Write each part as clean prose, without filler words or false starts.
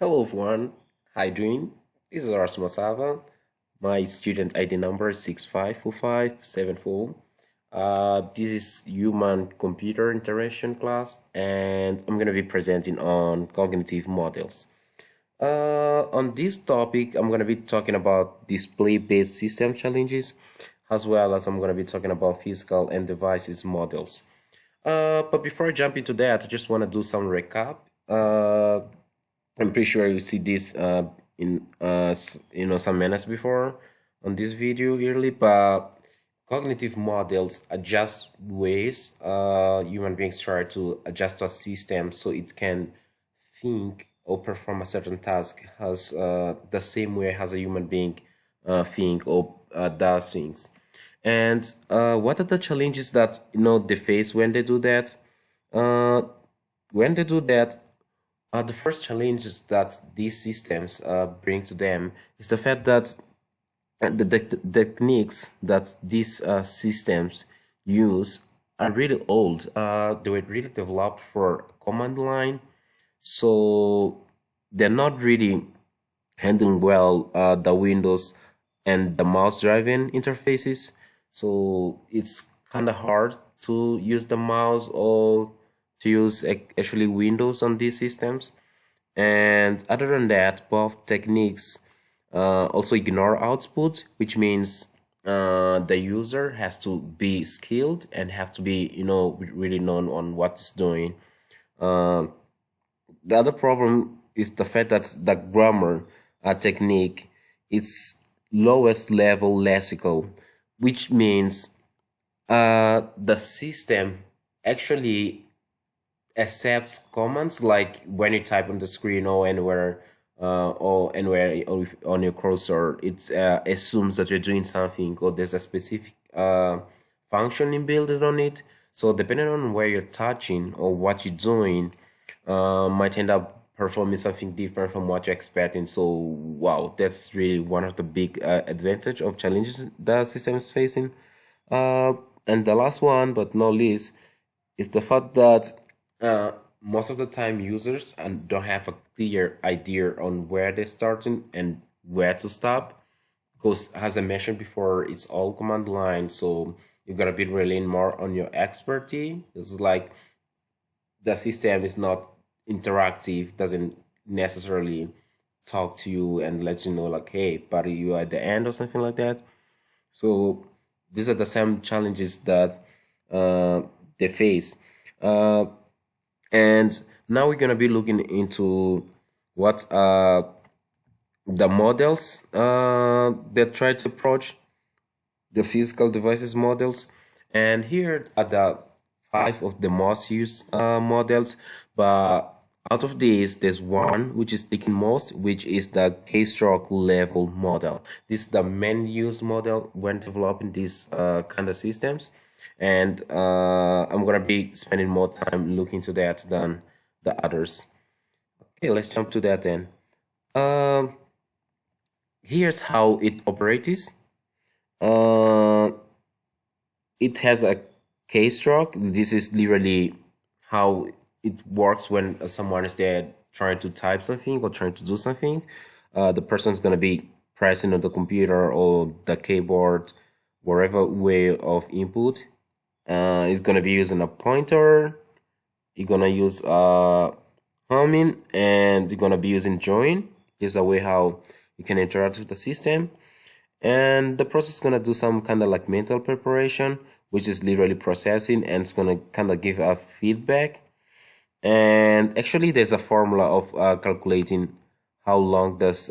Hello everyone, how you doing? This is Horacio Massava. My student ID number is 654574. This is human computer interaction class, and I'm going to be presenting on cognitive models. On this topic, I'm going to be talking about display-based system challenges, as well as I'm going to be talking about physical and devices models. But before I jump into that, I just want to do some recap. I'm pretty sure you see this in some minutes before on this video early, but cognitive models adjust ways human beings try to adjust to a system so it can think or perform a certain task as the same way as a human being think or does things. And what are the challenges that they face when they do that? Uh, when they do that, the first challenges that these systems bring to them is the fact that the techniques that these systems use are really old. They were really developed for command line, so they're not really handling well the Windows and the mouse driving interfaces. So it's kind of hard to use the mouse or to use actually Windows on these systems. And other than that, both techniques also ignore output, which means the user has to be skilled and have to be, really known on what it's doing. Uh, the other problem is the fact that the grammar technique is lowest level lexical, which means the system actually accepts commands like when you type on the screen or anywhere on your cursor. It assumes that you're doing something or there's a specific function built on it. So depending on where you're touching or what you're doing, might end up performing something different from what you're expecting. So wow, that's really one of the big advantage of challenges the system is facing. And the last one, but not least, is the fact that uh, most of the time users and don't have a clear idea on where they're starting and where to stop, because as I mentioned before, it's all command line, so you gotta be relying more on your expertise. It's like the system is not interactive, doesn't necessarily talk to you and let you know like, hey buddy, you are at the end or something like that. So these are the same challenges that uh, they face. uh, and now we're gonna be looking into what the models that try to approach the physical devices models. And here are the five of the most used models. But out of these, there's one which is taken most, which is the keystroke level model. This is the main used model when developing these kind of systems. And I'm gonna be spending more time looking into that than the others. Okay, let's jump to that then. Um, Here's how it operates. Uh, it has a keystroke. This is literally how it works when someone is there trying to type something or trying to do something. The person's gonna be pressing on the computer or the keyboard, wherever way of input. It's gonna be using a pointer. You're gonna use humming, and you're gonna be using join. This is a way how you can interact with the system. And the process is going to do some kind of like mental preparation, which is literally processing, and it's going to kind of give a feedback. And actually there's a formula of calculating how long does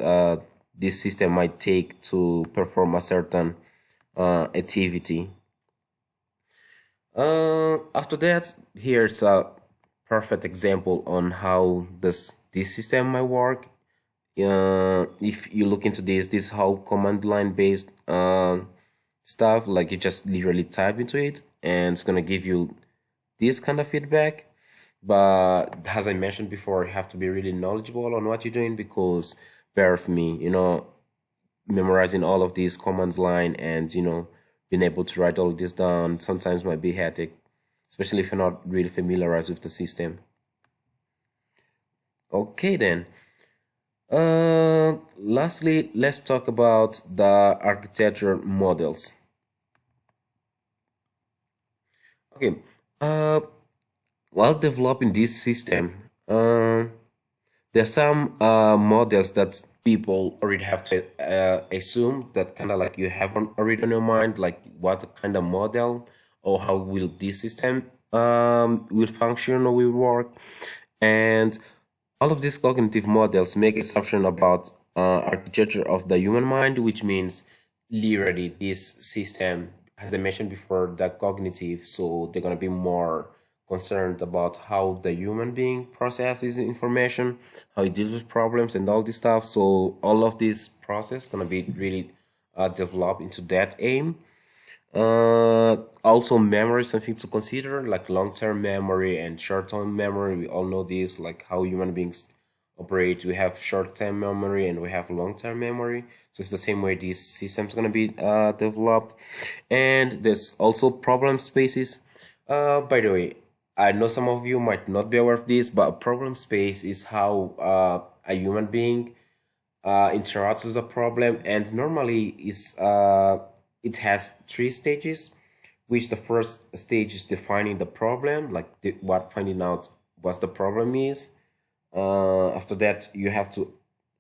this system might take to perform a certain activity. After that, here's a perfect example on how this system might work. If you look into this how command line based stuff, like you just literally type into it and it's gonna give you this kind of feedback. But as I mentioned before, you have to be really knowledgeable on what you're doing, because bear with me, memorizing all of these commands line and being able to write all of this down sometimes might be hectic, especially if you're not really familiarized with the system. Okay then. Lastly, let's talk about the architecture models. Okay. Uh, while developing this system, there are some models that people already have to assume that kind of like you have already in your mind, like what kind of model or how will this system will function or will work. And all of these cognitive models make assumption about architecture of the human mind, which means literally this system, as I mentioned before, the cognitive, so they're going to be more concerned about how the human being processes information, how it deals with problems and all this stuff. So all of this process going to be really developed into that aim. Also memory is something to consider, like long-term memory and short-term memory. We all know this, like how human beings operate. We have short-term memory and we have long-term memory. So it's the same way these systems going to be developed. And there's also problem spaces. By the way, I know some of you might not be aware of this, but a problem space is how a human being interacts with the problem, and normally is it has three stages, which the first stage is defining the problem, like finding out what the problem is. After that, you have to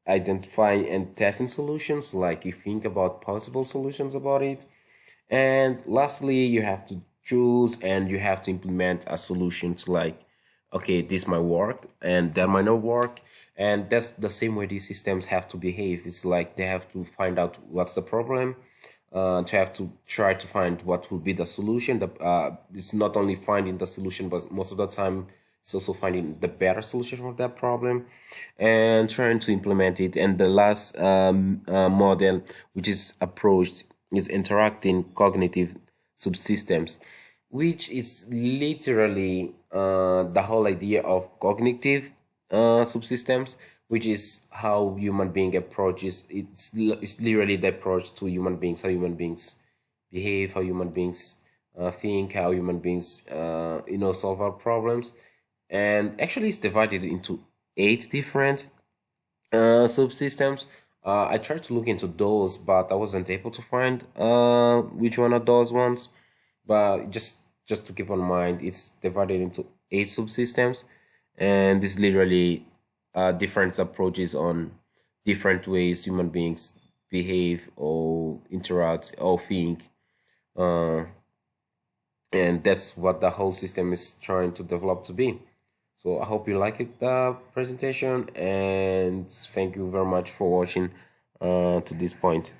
identify and testing solutions, like you think about possible solutions about it. And lastly, you have to choose and you have to implement a solutions, like, okay, this might work and that might not work. And that's the same way these systems have to behave. It's like they have to find out what's the problem, to have to try to find what will be the solution. It's not only finding the solution, but most of the time it's also finding the better solution for that problem and trying to implement it. And the last model which is approached is interacting cognitive subsystems, which is literally the whole idea of cognitive subsystems, which is how human being approaches. It's literally the approach to human beings, how human beings behave, how human beings think, how human beings solve our problems. And actually, it's divided into 8 different subsystems. I tried to look into those, but I wasn't able to find which one of those ones. But just to keep in mind, it's divided into 8 subsystems, and this literally different approaches on different ways human beings behave or interact or think. Uh, and that's what the whole system is trying to develop to be. So I hope you like it, the presentation, and thank you very much for watching to this point.